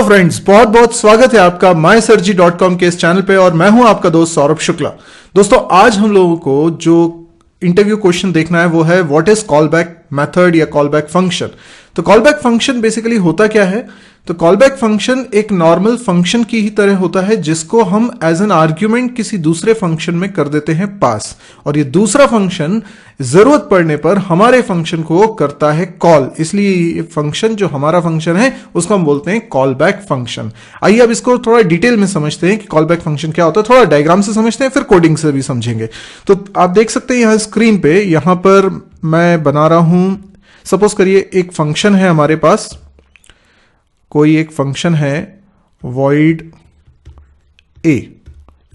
Hello friends, बहुत बहुत स्वागत है आपका mysurgery.com के इस चैनल पे और मैं हूं आपका दोस्त सौरभ शुक्ला। दोस्तों, आज हम लोगों को जो इंटरव्यू क्वेश्चन देखना है वो है what is call back method या कॉल बैक फंक्शन। तो कॉल बैक फंक्शन बेसिकली होता क्या है? तो कॉल बैक फंक्शन एक नॉर्मल फंक्शन की ही तरह होता है जिसको हम एज एन आर्ग्यूमेंट किसी दूसरे फंक्शन में कर देते हैं पास, और ये दूसरा फंक्शन जरूरत पड़ने पर हमारे फंक्शन को करता है कॉल। इसलिए ये फंक्शन जो हमारा फंक्शन है उसको हम बोलते हैं कॉल बैक फंक्शन। आइए अब इसको थोड़ा डिटेल में समझते हैं कि कॉल बैक फंक्शन क्या होता है। थोड़ा डायग्राम से समझते हैं, फिर कोडिंग से भी समझेंगे। तो आप देख सकते हैं यहां स्क्रीन पे, यहां पर मैं बना रहा हूं, सपोज करिए एक फंक्शन है हमारे पास, कोई एक फंक्शन है void a,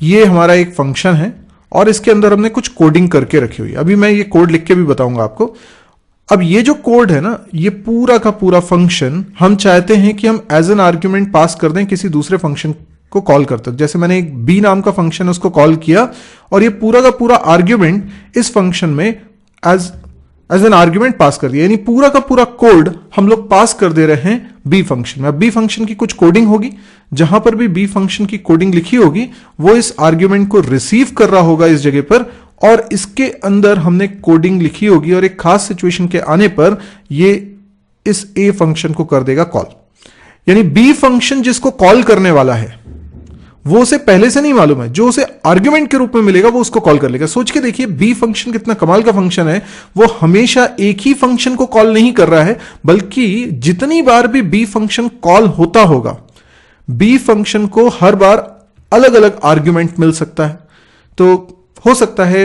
ये हमारा एक फंक्शन है और इसके अंदर हमने कुछ कोडिंग करके रखी हुई है। अभी मैं ये कोड लिख के भी बताऊंगा आपको। अब ये जो कोड है ना, ये पूरा का पूरा फंक्शन हम चाहते हैं कि हम एज एन आर्ग्यूमेंट पास कर दें किसी दूसरे फंक्शन को कॉल करते हैं। जैसे मैंने एक b नाम का फंक्शन है उसको कॉल किया और ये पूरा का पूरा आर्ग्यूमेंट इस फंक्शन में एज एन आर्ग्यूमेंट पास कर दिया, यानी पूरा का पूरा कोड हम लोग पास कर दे रहे हैं बी फंक्शन में। अब बी फंक्शन की कुछ कोडिंग होगी, जहां पर भी बी फंक्शन की कोडिंग लिखी होगी वो इस आर्ग्यूमेंट को रिसीव कर रहा होगा इस जगह पर, और इसके अंदर हमने कोडिंग लिखी होगी और एक खास सिचुएशन के आने पर ये इस ए फंक्शन को कर देगा कॉल। यानी बी फंक्शन जिसको कॉल करने वाला है वो उसे पहले से नहीं मालूम है, जो उसे आर्ग्यूमेंट के रूप में मिलेगा वो उसको कॉल कर लेगा। सोच के देखिए, बी फंक्शन कितना कमाल का फंक्शन है। वो हमेशा एक ही फंक्शन को कॉल नहीं कर रहा है, बल्कि जितनी बार भी बी फंक्शन कॉल होता होगा, बी फंक्शन को हर बार अलग अलग आर्ग्यूमेंट मिल सकता है। तो हो सकता है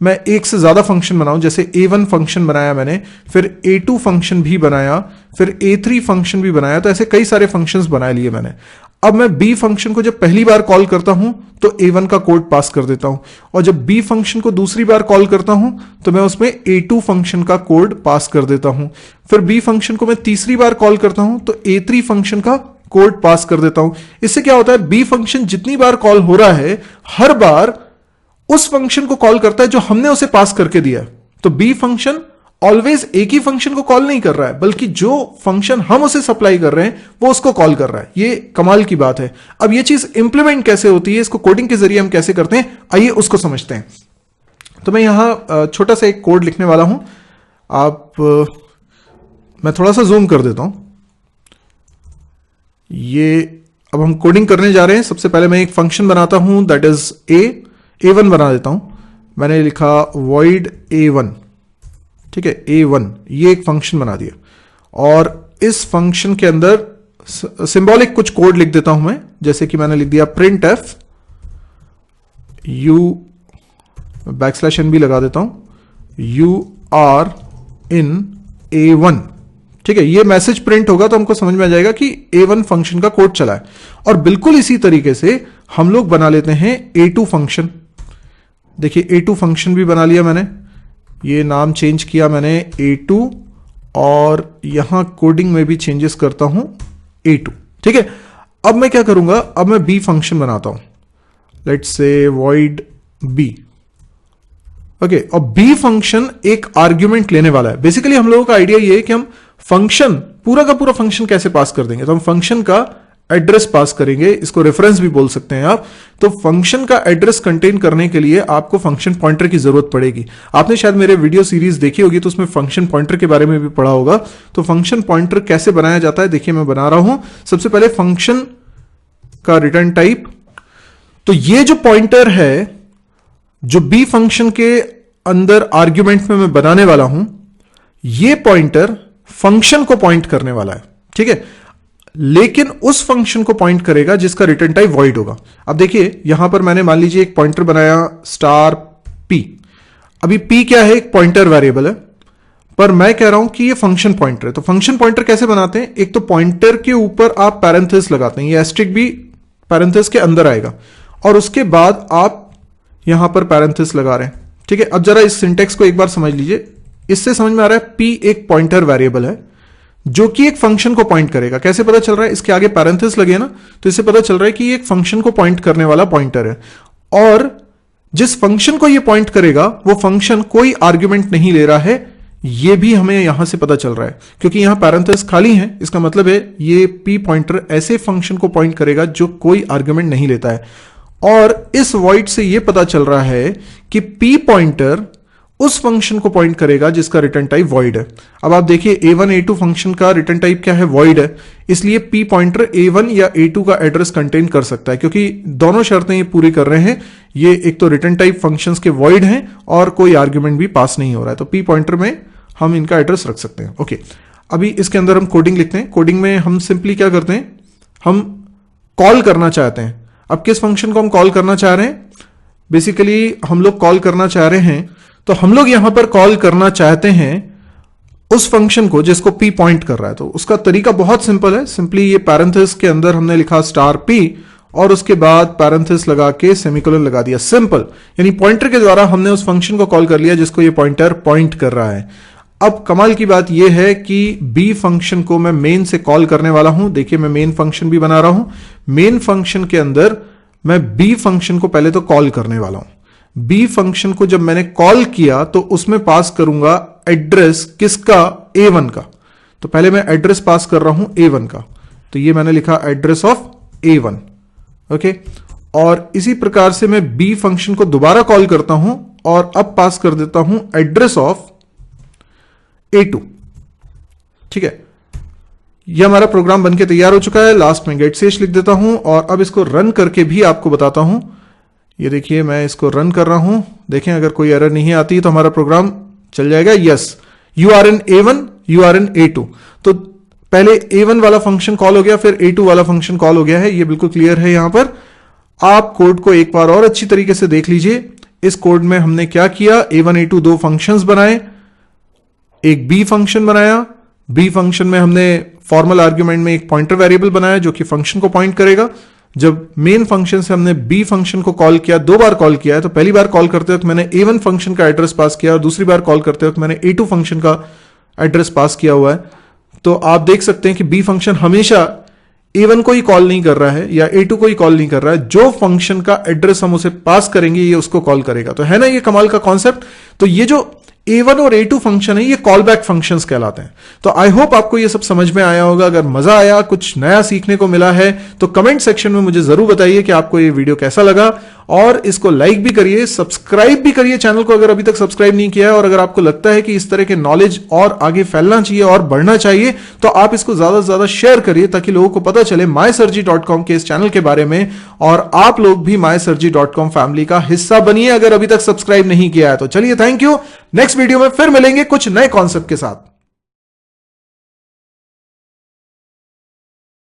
मैं एक से ज्यादा फंक्शन बनाऊं, जैसे a1 फंक्शन बनाया मैंने, फिर a2 फंक्शन भी बनाया, फिर a3 फंक्शन भी बनाया, तो ऐसे कई सारे फंक्शंस बना लिए मैंने। अब मैं b फंक्शन को जब पहली बार कॉल करता हूं तो a1 का कोड पास कर देता हूं, और जब b फंक्शन को दूसरी बार कॉल करता हूं तो मैं उसमें a2 फंक्शन का कोड पास कर देता हूं। फिर b फंक्शन को मैं तीसरी बार कॉल करता हूं तो a3 फंक्शन का कोड पास कर देता हूं। इससे क्या होता है, b फंक्शन जितनी बार कॉल हो रहा है हर बार उस फंक्शन को कॉल करता है जो हमने उसे पास करके दिया। तो बी फंक्शन ऑलवेज एक ही फंक्शन को कॉल नहीं कर रहा है, बल्कि जो फंक्शन हम उसे सप्लाई कर रहे हैं वो उसको कॉल कर रहा है। ये कमाल की बात है। अब ये चीज इंप्लीमेंट कैसे होती है, इसको कोडिंग के जरिए हम कैसे करते हैं, आइए उसको समझते हैं। तो मैं यहां छोटा सा एक कोड लिखने वाला हूं। मैं थोड़ा सा जूम कर देता हूं। ये अब हम कोडिंग करने जा रहे हैं। सबसे पहले मैं एक फंक्शन बनाता हूं, दैट इज a1 बना देता हूं। मैंने लिखा void a1, ठीक है, a1, ये एक फंक्शन बना दिया, और इस फंक्शन के अंदर सिंबॉलिक कुछ कोड लिख देता हूं मैं। जैसे कि मैंने लिख दिया printf \n भी लगा देता हूं, you are in a1, ठीक है। ये मैसेज प्रिंट होगा तो हमको समझ में आ जाएगा कि a1 फंक्शन का कोड चला है। और बिल्कुल इसी तरीके से हम लोग बना लेते हैं a2 फंक्शन। देखिए, a2 फंक्शन भी बना लिया मैंने, ये नाम चेंज किया मैंने a2, और यहां कोडिंग में भी चेंजेस करता हूं a2, ठीक है। अब मैं क्या करूंगा, अब मैं b फंक्शन बनाता हूं, let's say void b, okay. और b फंक्शन एक आर्ग्यूमेंट लेने वाला है। बेसिकली हम लोगों का आइडिया ये है कि हम फंक्शन, पूरा का पूरा फंक्शन कैसे पास कर देंगे। तो हम फंक्शन का एड्रेस पास करेंगे, इसको रेफरेंस भी बोल सकते हैं आप। तो फंक्शन का एड्रेस कंटेन करने के लिए आपको फंक्शन पॉइंटर की जरूरत पड़ेगी। आपने शायद मेरे वीडियो सीरीज देखी होगी तो उसमें फंक्शन पॉइंटर के बारे में भी पढ़ा होगा। तो फंक्शन पॉइंटर कैसे बनाया जाता है, देखिए मैं बना रहा हूं। सबसे पहले फंक्शन का रिटर्न टाइप, तो ये जो पॉइंटर है जो बी फंक्शन के अंदर आर्ग्यूमेंट में मैं बनाने वाला हूं, ये पॉइंटर फंक्शन को पॉइंट करने वाला है, ठीक है, लेकिन उस फंक्शन को पॉइंट करेगा जिसका रिटर्न टाइप void होगा। अब देखिए यहां पर मैंने मान लीजिए एक पॉइंटर बनाया $p। अभी p क्या है, एक पॉइंटर वेरिएबल है, पर मैं कह रहा हूं कि ये फंक्शन पॉइंटर है। तो फंक्शन पॉइंटर कैसे बनाते हैं, एक तो पॉइंटर के ऊपर आप पैरेंथेसिस लगाते हैं, ये एस्ट्रिक भी पैरेंथेसिस के अंदर आएगा, और उसके बाद आप यहां पर पैरेंथेसिस लगा रहे हैं, ठीक है। अब जरा इस सिंटेक्स को एक बार समझ लीजिए, इससे समझ में आ रहा है p एक पॉइंटर वेरिएबल है जो कि एक फंक्शन को पॉइंट करेगा। कैसे पता चल रहा है, इसके आगे पैरेंथेसिस लगे ना, तो इससे पता चल रहा है कि ये एक फंक्शन को पॉइंट करने वाला पॉइंटर है, और जिस फंक्शन को ये पॉइंट करेगा वो फंक्शन कोई आर्ग्यूमेंट नहीं ले रहा है, ये भी हमें यहां से पता चल रहा है क्योंकि यहां पैरेंथेसिस खाली है। इसका मतलब है ये p पॉइंटर ऐसे फंक्शन को पॉइंट करेगा जो कोई आर्गुमेंट नहीं लेता है। और इस वॉइड से ये पता चल रहा है कि p पॉइंटर उस फंक्शन को पॉइंट करेगा जिसका रिटर्न टाइप वॉइड है। अब आप देखिए a1 a2 फंक्शन का रिटर्न टाइप क्या है, वॉइड है, इसलिए p पॉइंटर a1 या a2 का एड्रेस कंटेन कर सकता है क्योंकि दोनों शर्तें ये पूरी कर रहे हैं। ये एक तो रिटर्न टाइप फंक्शंस के वॉइड हैं और कोई आर्ग्यूमेंट भी पास नहीं हो रहा है, तो p पॉइंटर में हम इनका एड्रेस रख सकते हैं। ओके, अभी इसके अंदर हम कोडिंग लिखते हैं। कोडिंग में हम सिंपली क्या करते हैं, हम कॉल करना चाहते हैं। अब किस फंक्शन को हम कॉल करना चाह रहे हैं, बेसिकली हम लोग कॉल करना चाह रहे हैं, तो हम लोग यहां पर कॉल करना चाहते हैं उस फंक्शन को जिसको p पॉइंट कर रहा है। तो उसका तरीका बहुत सिंपल है, सिंपली ये पैरेंथेसिस के अंदर हमने लिखा स्टार p और उसके बाद पैरेंथेसिस लगा के सेमीकोलन लगा दिया, सिंपल। यानी पॉइंटर के द्वारा हमने उस फंक्शन को कॉल कर लिया जिसको ये पॉइंटर पॉइंट कर रहा है। अब कमाल की बात यह है कि b फंक्शन को मैं मेन से कॉल करने वाला हूं। देखिए मैं मेन फंक्शन भी बना रहा हूं। मेन फंक्शन के अंदर मैं b फंक्शन को पहले तो कॉल करने वाला हूं। b फंक्शन को जब मैंने कॉल किया तो उसमें पास करूंगा एड्रेस किसका, a1 का। तो पहले मैं एड्रेस पास कर रहा हूं a1 का, तो ये मैंने लिखा एड्रेस ऑफ a1। ओके, और इसी प्रकार से मैं b फंक्शन को दोबारा कॉल करता हूं और अब पास कर देता हूं एड्रेस ऑफ a2। ठीक है, यह हमारा प्रोग्राम बनके तैयार हो चुका है। लास्ट में गेट शेष लिख देता हूं और अब इसको रन करके भी आपको बताता हूं। ये देखिए मैं इसको रन कर रहा हूं, देखें अगर कोई एरर नहीं आती तो हमारा प्रोग्राम चल जाएगा। Yes, you are in a1, you are in a2। तो पहले a1 वाला फंक्शन कॉल हो गया, फिर a2 वाला फंक्शन कॉल हो गया है, ये बिल्कुल क्लियर है। यहां पर आप कोड को एक बार और अच्छी तरीके से देख लीजिए। इस कोड में हमने क्या किया, a1 a2 दो फंक्शंस बनाए, एक b फंक्शन बनाया। b फंक्शन में हमने फॉर्मल आर्ग्यूमेंट में एक पॉइंटर वेरिएबल बनाया जो कि फंक्शन को पॉइंट करेगा। जब मेन फंक्शन से हमने b फंक्शन को कॉल किया, दो बार कॉल किया है, तो पहली बार कॉल करते वक्त मैंने a1 फंक्शन का एड्रेस पास किया और दूसरी बार कॉल करते वक्त मैंने a2 फंक्शन का एड्रेस पास किया हुआ है। तो आप देख सकते हैं कि b फंक्शन हमेशा a1 को ही कॉल नहीं कर रहा है या a2 को ही कॉल नहीं कर रहा है, जो फंक्शन का एड्रेस हम उसे पास करेंगे ये उसको कॉल करेगा। तो है ना ये कमाल का कॉन्सेप्ट। तो ये जो a1 और a2 फंक्शन है ये कॉल बैक फंक्शंस कहलाते हैं। तो आई होप आपको ये सब समझ में आया होगा। अगर मजा आया, कुछ नया सीखने को मिला है तो कमेंट सेक्शन में मुझे जरूर बताइए कि आपको ये वीडियो कैसा लगा, और इसको लाइक भी करिए, सब्सक्राइब भी करिए चैनल को अगर अभी तक सब्सक्राइब नहीं किया है। और अगर आपको लगता है कि इस तरह के नॉलेज और आगे फैलना चाहिए और बढ़ना चाहिए तो आप इसको ज्यादा से ज्यादा शेयर करिए ताकि लोगों को पता चले MySirji.com के इस चैनल के बारे में, और आप लोग भी MySirji.com फैमिली का हिस्सा बनिए अगर अभी तक सब्सक्राइब नहीं किया है तो। चलिए, थैंक यू। नेक्स्ट वीडियो में फिर मिलेंगे कुछ नए कॉन्सेप्ट के साथ।